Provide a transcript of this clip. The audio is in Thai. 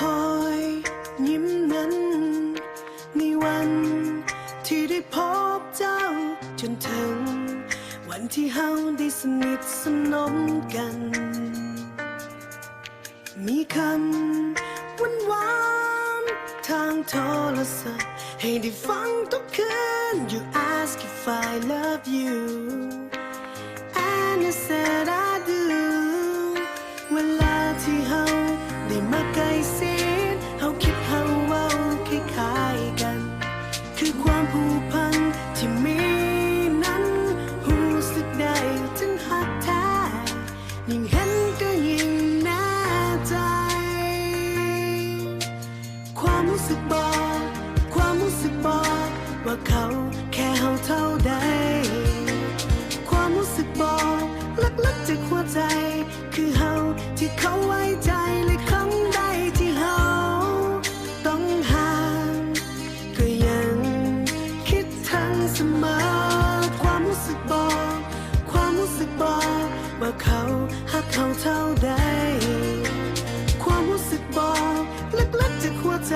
อยยิ้มนั้นในวันที่ได้พบเจ้าจนถึงวันที่เฮาได้สนิทสนมกันมีคำหวานๆทางโทรศัพท์ให้ได้ฟังทุกคืน You ask if I love you and I said I do เวลาที่เฮาได้มาใกล้ชิดเฮาคิดเฮาเว้าคล้ายๆกันคือความผูกพันที่มีนั้นรู้สึกได้ถึงหักแท้ยิ่งเห็นก็ยิ่งแน่ใจความรู้สึกบอกว่าเขาแค่เฮาเท่าใดความรู้สึกบอกลึกๆจากหัวใจคือเฮาที่เขาไว้ใจและครั้งใดที่เฮาต้องห่างก็ยังคิดถึงเสมอความรู้สึกบอกว่าเขาหักเฮาเท่าใดความรู้สึกบอกลึกๆจากหัวใจ